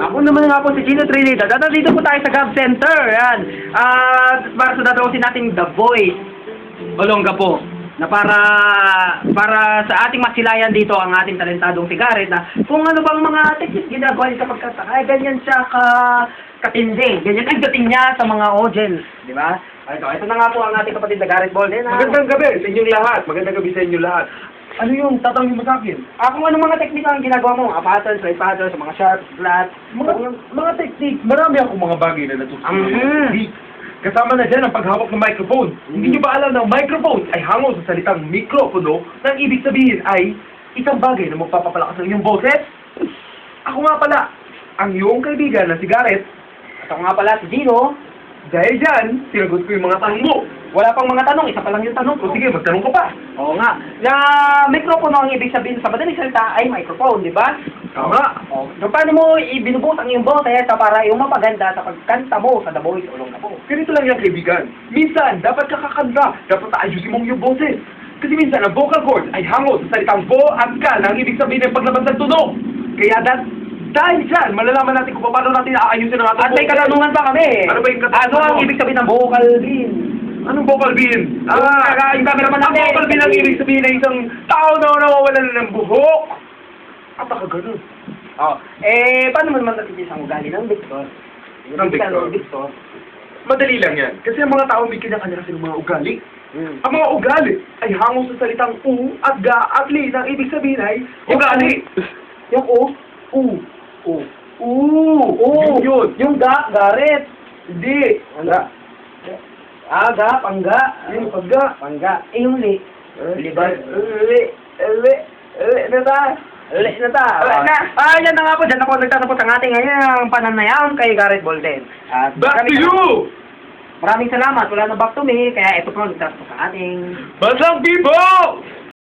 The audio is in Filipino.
Ako naman nga po si Gino Trinidad. At dito po tayo sa Gov Center. Yan. Para sa dadawsin nating The Voice. Olongga po. Na para sa ating masilayan dito ang ating talentadong si Garrett na kung ano bang mga techniques ginagawa niya kapag ay ganyan siya katindi. Ganyan ang dating niya sa mga audience. Di ba? Ito na nga po ang ating kapatid na Garrett Bolden. Magandang gabi sa inyong lahat. Magandang gabi sa inyong lahat. Ano yung tatanungin mo sa akin? Kung ano mga technique ang ginagawa mo, mga patterns, right patterns, mga sharps, flat. Mga technique, marami akong mga bagay na natutunan. Kasama na dyan ang paghawak ng microphone. Hindi nyo ba alam na ang microphone ay hango sa salitang mikropono na ang ibig sabihin ay isang bagay na magpapapalakas ng iyong boses? Ako nga pala, ang iyong kaibigan na si Garrett. At ako nga pala si Gino. Dahil dyan, sinagot ko yung mga tanong mo. Wala pang mga tanong, isa pa lang yung tanong O ko. sige, magtanong ka pa. Oo nga. Na mikropono ang ibig sabihin sa madaling salita ay microphone, di ba? Tama. O, so paano mo ibinubuhos ang iyong boses para yung mapaganda sa pagkanta mo sa The Voice Olongga po? Ganito lang yan, kaibigan. Minsan, dapat kakakanta. Dapat ayusin mo yung boses. Kasi minsan, ang vocal cords ay hango sa salitang bo at ka na ang ibig sabihin ng paglabas ng tunog. Kaya dahil dyan, malalaman natin kung paano natin aayusin ang ating At may katanungan pa kami. Ano ba yung katanungan Ano ang mo? ibig sabihin ng vocal bean? Anong vocal bean? Yung cameraman Ang natin. vocal bean ang ibig sabihin ng isang tao na nawawalan ng buhok. At baka ganun. Paano mo naman natin isang ugali ng Victor? Ng Victor? Madali lang yan. Kasi ang mga tao may kanya-kanya kasi ng mga ugali. Ang mga ugali ay hango sa salitang u at ga at li na ang ibig sabihin ay ugali. Yung U? Yun. Yung Garrett. Hindi. Pangga. Yung pagga. Pangga. Yung li. Libay. Na ta. Yan na nga po. Diyan na po nagtatapos ang ating ngayong pananayaw kay Garrett Bolden. At Back to you! Maraming salamat. Wala na back to me. Kaya ito po nagtatapos ang ating Basang people!